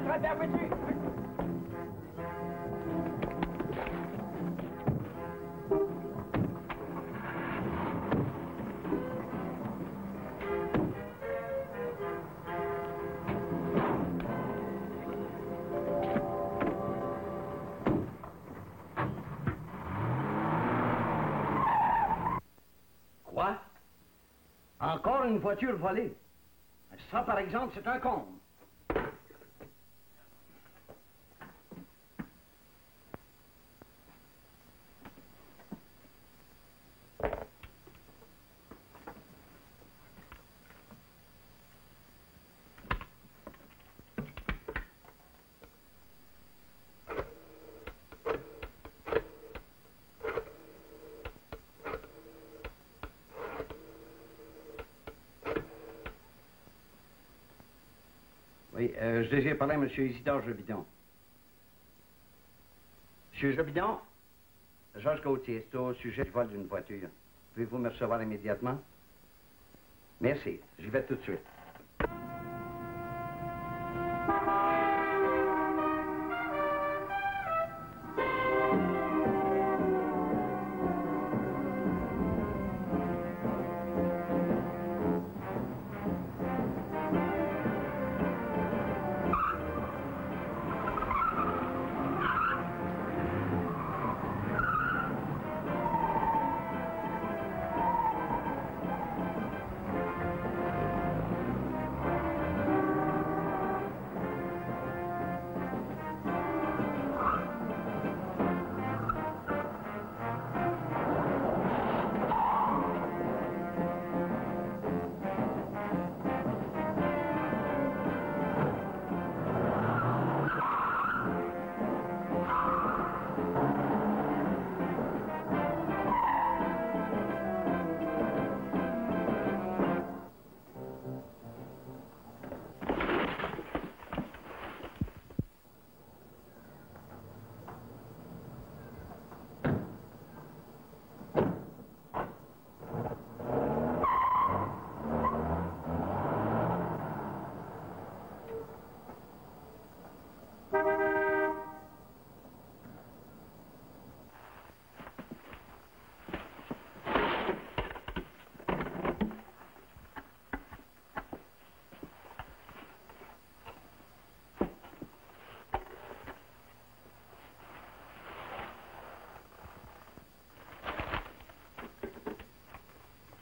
attrape la voiture! Quoi? Encore une voiture volée? Ça, par exemple, c'est un comble. Oui, je désire parler à M. Isidore Jobidon. M. Jobidon, Georges Gauthier, c'est au sujet du vol d'une voiture. Pouvez-vous me recevoir immédiatement? Merci, j'y vais tout de suite.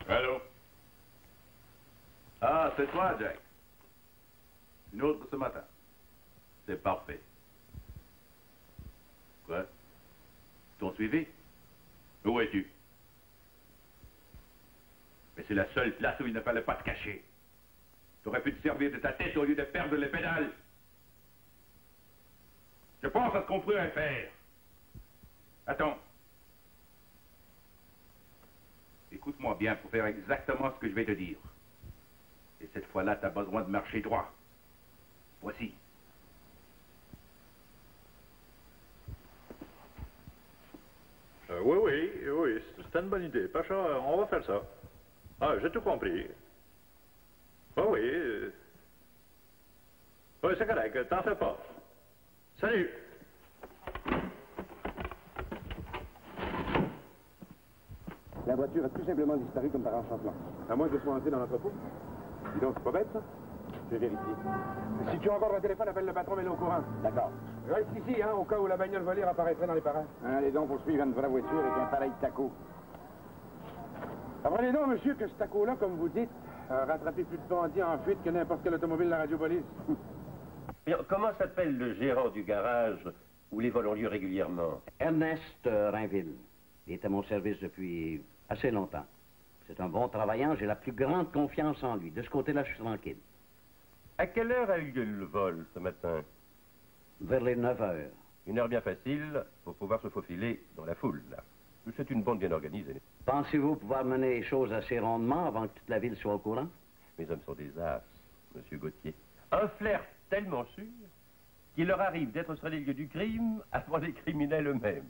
Allô? Ah, c'est toi, Jack. Une autre ce matin. C'est parfait. Quoi? T'ont suivi? Où es-tu? Mais c'est la seule place où il ne fallait pas te cacher. T'aurais pu te servir de ta tête au lieu de perdre les pédales. Je pense à ce qu'on pourrait faire. Attends. Écoute-moi bien pour faire exactement ce que je vais te dire. Et cette fois-là, tu as besoin de marcher droit. Voici. Oui, c'est une bonne idée. Pacha, on va faire ça. Ah, j'ai tout compris. Oui. Oui, c'est correct, t'en fais pas. Salut. La voiture a tout simplement disparu comme par enchantement. À moins que je sois entré dans l'entrepôt. Dis donc, c'est pas bête, ça? Je vais vérifier. Si tu as encore un téléphone, appelle le patron, mets-le au courant. D'accord. Reste ici, hein, au cas où la bagnole volée apparaîtrait dans les parages. Allez donc, poursuivre une vraie voiture avec un pareil taco. Apprenez donc, monsieur, que ce taco-là, comme vous dites, a rattrapé plus de bandits en fuite que n'importe quelle automobile de la radiopolice. Comment s'appelle le gérant du garage où les vols ont lieu régulièrement? Ernest Rainville. Il est à mon service depuis assez longtemps. C'est un bon travaillant, j'ai la plus grande confiance en lui. De ce côté-là, je suis tranquille. À quelle heure a eu lieu le vol ce matin? Vers les 9 heures. Une heure bien facile pour pouvoir se faufiler dans la foule. C'est une bande bien organisée. Pensez-vous pouvoir mener les choses assez rondement avant que toute la ville soit au courant? Mes hommes sont des as, monsieur Gauthier. Un flair tellement sûr qu'il leur arrive d'être sur les lieux du crime avant les criminels eux-mêmes.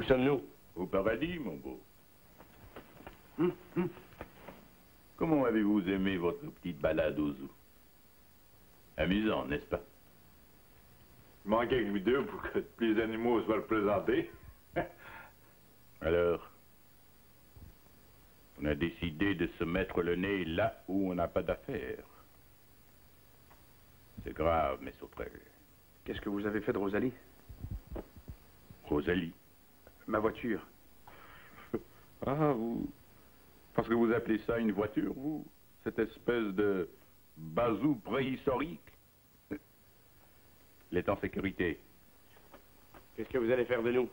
sommes-nous? Au paradis, mon beau. Comment avez-vous aimé votre petite balade au zoo? Amusant, n'est-ce pas? Il manquait que deux pour que tous les animaux soient représentés. Alors, on a décidé de se mettre le nez là où on n'a pas d'affaires. C'est grave, mes sauterelles. Qu'est-ce que vous avez fait de Rosalie? Rosalie. Ma voiture. Ah, vous... Parce que vous appelez ça une voiture, vous? Cette espèce de bazou préhistorique? Elle est en sécurité. Qu'est-ce que vous allez faire de nous?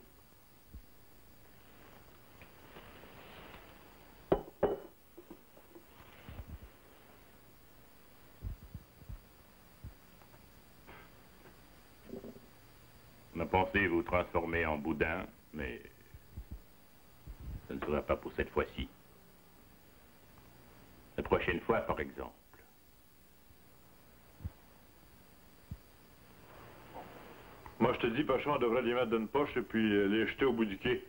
On a pensé vous transformer en boudin, mais ce ne sera pas pour cette fois-ci. La prochaine fois, par exemple. Moi, je te dis, Pacha, on devrait les mettre dans une poche et puis les jeter au bout du quai.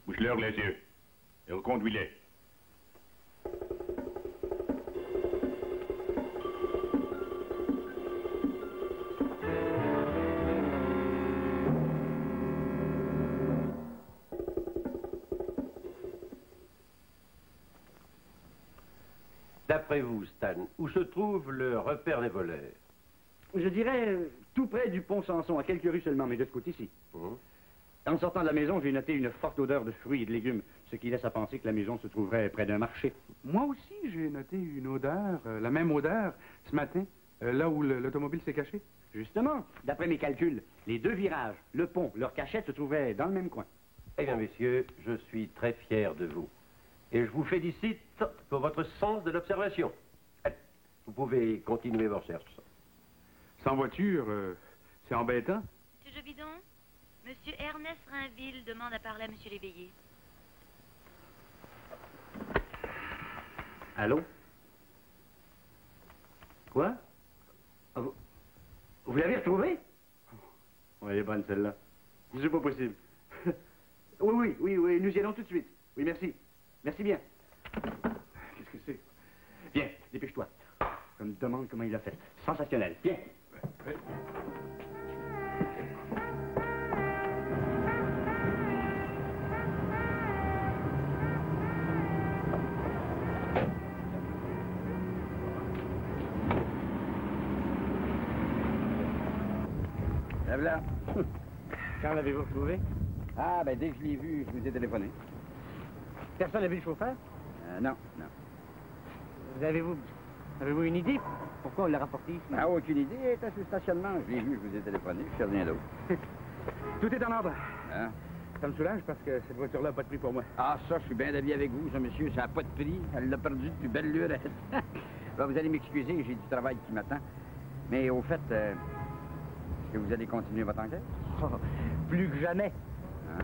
Bouche-leur les yeux et reconduis-les. D'après vous, Stan, où se trouve le repère des voleurs? Je dirais tout près du pont Samson, à quelques rues seulement, mais de ce côté-ci. En sortant de la maison, j'ai noté une forte odeur de fruits et de légumes, ce qui laisse à penser que la maison se trouverait près d'un marché. Moi aussi, j'ai noté une odeur, la même odeur, ce matin, là où l'automobile s'est cachée. Justement, d'après mes calculs, les deux virages, le pont, leur cachette se trouvaient dans le même coin. Eh bien, messieurs, je suis très fier de vous. Et je vous félicite pour votre sens de l'observation. Allez, vous pouvez continuer vos recherches. Sans voiture, c'est embêtant. Monsieur Jobidon, Monsieur Ernest Rainville demande à parler à Monsieur Léveillé. Allô? Quoi? Ah, vous l'avez retrouvée? Oui, elle est bonne, celle-là. C'est pas possible. oui, nous y allons tout de suite. Oui, merci. Merci bien. Qu'est-ce que c'est? Viens, dépêche-toi. Je me demande comment il a fait. Sensationnel. Viens. Oui. La voilà. Quand l'avez-vous retrouvé? Ah, ben dès que je l'ai vu, je vous ai téléphoné. Personne n'a vu le chauffeur? Non. Avez-vous une idée pourquoi on l'a rapporté ici? Ah, aucune idée. Elle était sur le stationnement. Je l'ai vu, je vous ai téléphoné. Je fais rien d'autre. Tout est en ordre. Hein? Ça me soulage parce que cette voiture-là n'a pas de prix pour moi. Ah, ça, je suis bien d'avis avec vous, ça, monsieur. Ça n'a pas de prix. Elle l'a perdu depuis belle lurette. Bon, vous allez m'excuser, j'ai du travail qui m'attend. Mais au fait, est-ce que vous allez continuer votre enquête? Oh, plus que jamais. Hein?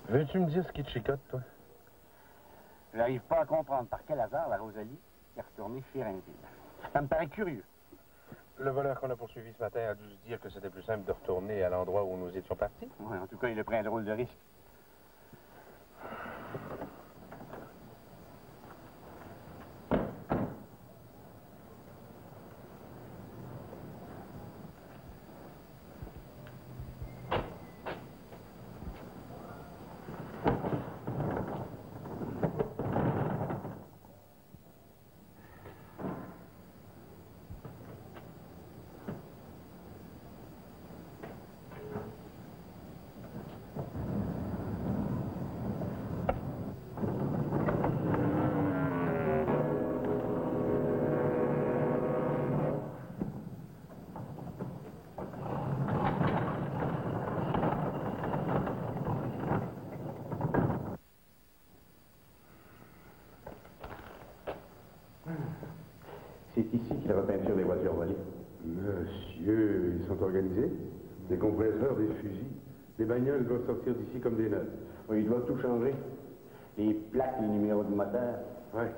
Veux-tu me dire ce qui te chicote, toi? Je n'arrive pas à comprendre par quel hasard la Rosalie est retournée chez Rainville. Ça me paraît curieux. Le voleur qu'on a poursuivi ce matin a dû se dire que c'était plus simple de retourner à l'endroit où nous étions partis. Oui, en tout cas, il a pris un drôle de risque. organisé. Des compresseurs, des fusils. Les bagnoles doivent sortir d'ici comme des neuves. Oui, ils doivent tout changer. Les plaques, les numéros de moteur. Ouais.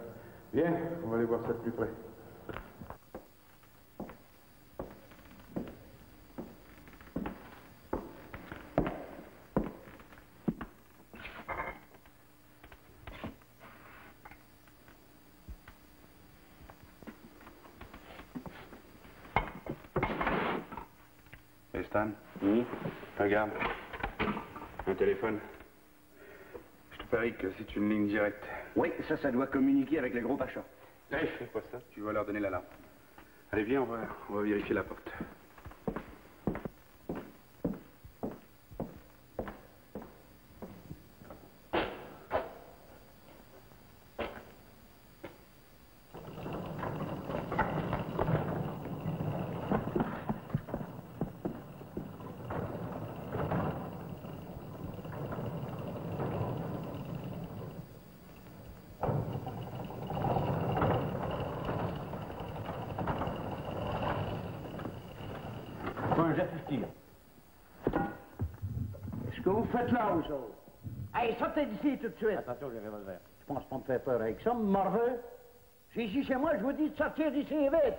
Viens, on va aller voir ça de plus près. Hey Stan, regarde. Un téléphone. Je te parie que c'est une ligne directe. Oui, ça doit communiquer avec le gros Pacha. Hey, c'est quoi ça? Tu vas leur donner l'alarme. Allez, viens, on va vérifier la porte. Qu'est-ce que vous faites là, vous autres? Hey, sortez d'ici tout de suite. Attention, j'ai un revolver. Je pense pas me faire peur avec ça, morveux. J'ai ici chez moi, je vous dis de sortir d'ici vite.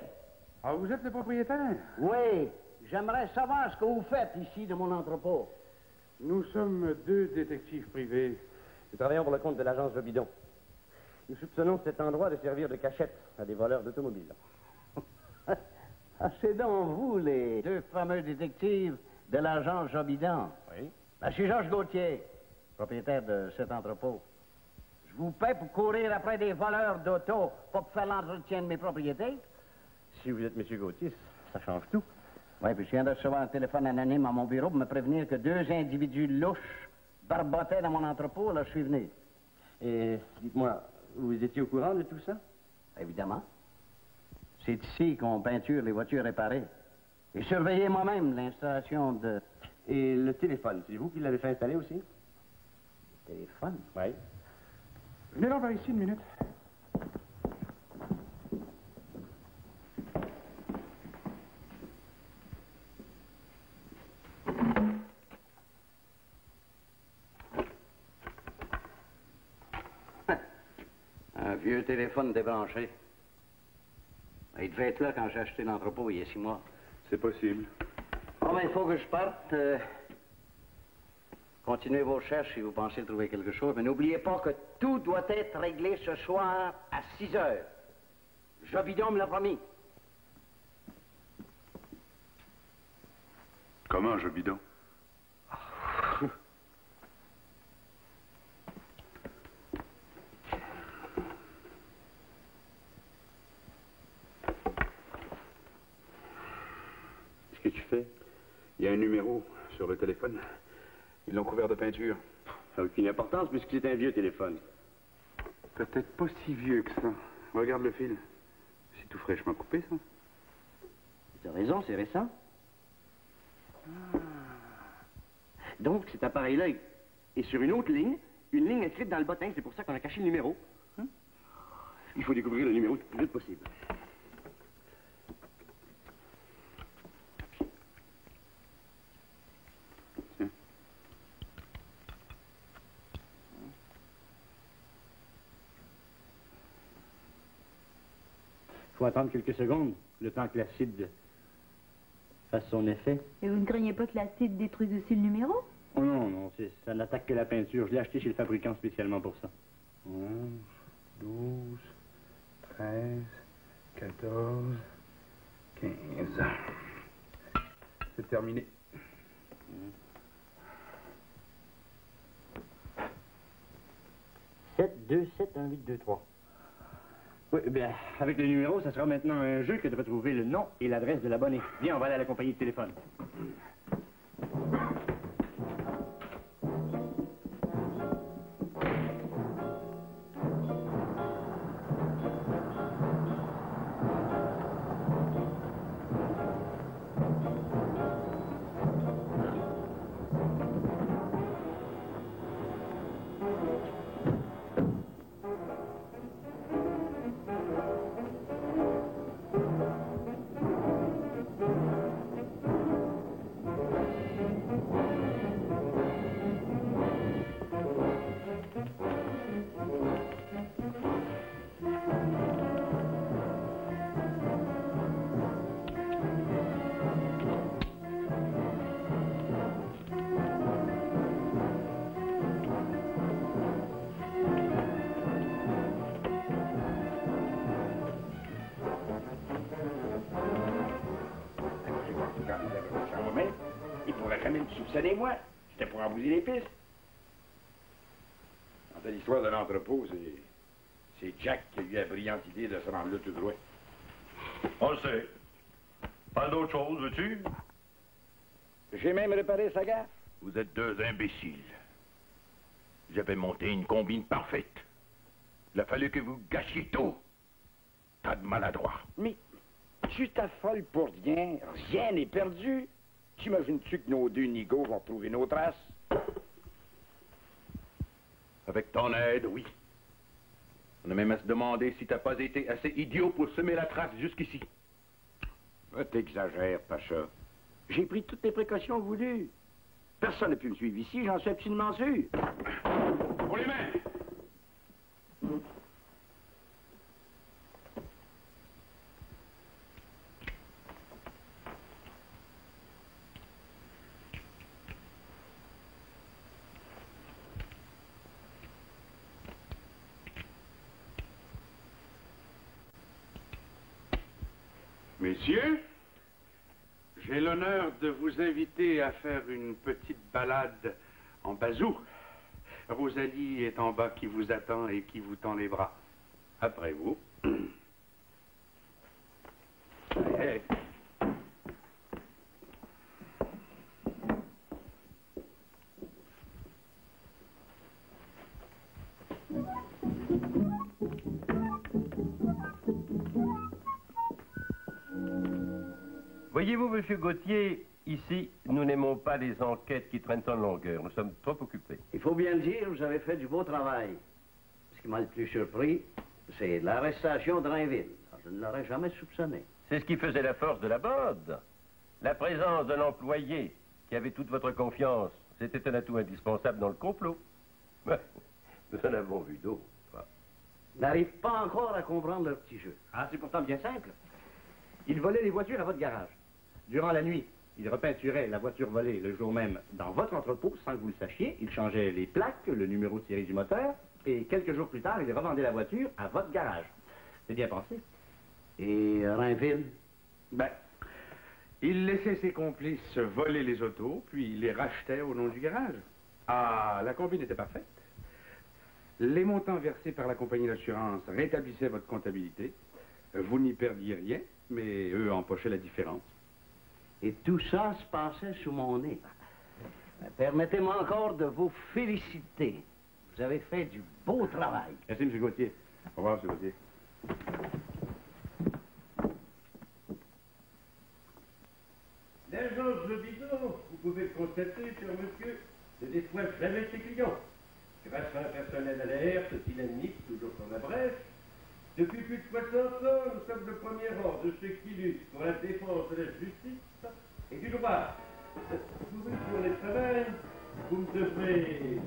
Ah, vous êtes le propriétaire? Oui, j'aimerais savoir ce que vous faites ici de mon entrepôt. Nous sommes deux détectives privés. Nous travaillons pour le compte de l'agence Jobidon. Nous soupçonnons cet endroit de servir de cachette à des voleurs d'automobiles. Ah, c'est donc vous, les deux fameux détectives de l'agence Jobidon. Oui. Ben, je suis Georges Gauthier, propriétaire de cet entrepôt. Je vous paie pour courir après des voleurs d'auto, pas pour faire l'entretien de mes propriétés. Si vous êtes M. Gauthier, ça change tout. Oui, puis je viens de recevoir un téléphone anonyme à mon bureau pour me prévenir que deux individus louches barbotaient dans mon entrepôt, là, je suis venu. Et dites-moi, vous étiez au courant de tout ça? Évidemment. C'est ici qu'on peinture les voitures réparées. Et surveillez moi-même l'installation de... Et le téléphone, c'est vous qui l'avez fait installer aussi? Téléphone? Oui. Venez donc par ici une minute. Un vieux téléphone débranché. Il devait être là quand j'ai acheté l'entrepôt il y a 6 mois. C'est possible. Bon, ben, il faut que je parte. Continuez vos recherches si vous pensez trouver quelque chose, mais n'oubliez pas que tout doit être réglé ce soir à 6 heures. Jobidon me l'a promis. Comment, Jobidon? Qu'est-ce que tu fais? Il y a un numéro sur le téléphone. Ils l'ont couvert de peinture. Ça n'a aucune importance puisque c'est un vieux téléphone. Peut-être pas si vieux que ça. Regarde le fil. C'est tout fraîchement coupé, ça. Tu as raison, c'est récent. Donc, cet appareil-là est sur une autre ligne, une ligne inscrite dans le bottin. C'est pour ça qu'on a caché le numéro. Il faut découvrir le numéro le plus vite possible. Il faut attendre quelques secondes, le temps que l'acide fasse son effet. Et vous ne craignez pas que l'acide détruise aussi le numéro? Oh non, non, ça n'attaque que la peinture. Je l'ai acheté chez le fabricant spécialement pour ça. 11, 12, 13, 14, 15. C'est terminé. « 7271823. Oui, bien, avec le numéro, ça sera maintenant un jeu que de retrouver le nom et l'adresse de l'abonné. Viens, on va aller à la compagnie de téléphone. soupçonnez-moi. C'était pour embrouiller les pistes. Quant à l'histoire de l'entrepôt, c'est Jack qui a eu la brillante idée de se rendre là tout droit. On le sait. Pas d'autre chose, veux-tu? J'ai même réparé sa gaffe. Vous êtes deux imbéciles. J'avais monté une combine parfaite. Il a fallu que vous gâchiez tout. Tas de maladroits. Mais tu t'affoles pour rien. Rien n'est perdu. T'imagines-tu que nos deux nigauds vont trouver nos traces? Avec ton aide, oui. On a même à se demander si t'as pas été assez idiot pour semer la trace jusqu'ici. T'exagères, Pacha. J'ai pris toutes les précautions voulues. Personne n'a pu me suivre ici, j'en suis absolument sûr. Pour les mains! Messieurs, j'ai l'honneur de vous inviter à faire une petite balade en bazou. Rosalie est en bas qui vous attend et qui vous tend les bras. Après vous. Hey. Voyez-vous, monsieur Gauthier, ici, nous n'aimons pas les enquêtes qui traînent en longueur. Nous sommes trop occupés. Il faut bien le dire, vous avez fait du beau travail. Ce qui m'a le plus surpris, c'est l'arrestation de Rainville. Je ne l'aurais jamais soupçonné. C'est ce qui faisait la force de la bande. La présence d'un employé qui avait toute votre confiance, c'était un atout indispensable dans le complot. Ouais, nous en avons vu d'autres. N'arrive pas encore à comprendre leur petit jeu. Ah, c'est pourtant bien simple. Ils volaient les voitures à votre garage. Durant la nuit, ils repeinturaient la voiture volée le jour même dans votre entrepôt sans que vous le sachiez. Ils changeaient les plaques, le numéro de série du moteur, et quelques jours plus tard, ils revendaient la voiture à votre garage. C'est bien pensé. Et Rainville? Ben, il laissait ses complices voler les autos, puis il les rachetait au nom du garage. Ah, la combine était parfaite. Les montants versés par la compagnie d'assurance rétablissaient votre comptabilité. Vous n'y perdiez rien, mais eux empochaient la différence. Et tout ça se passait sous mon nez. Permettez-moi encore de vous féliciter. Vous avez fait du beau travail. Merci, M. Gauthier. Au revoir, M. Gauthier. L'agence Le Bidon, vous pouvez le constater, cher monsieur, ne déçoit jamais ses clients. Grâce à un personnel alerte, dynamique, toujours sur la brèche, depuis plus de 60 ans, nous sommes le premier rang de ceux qui luttent pour la défense de la justice et du droit. Vous, pour les travail, vous me devrez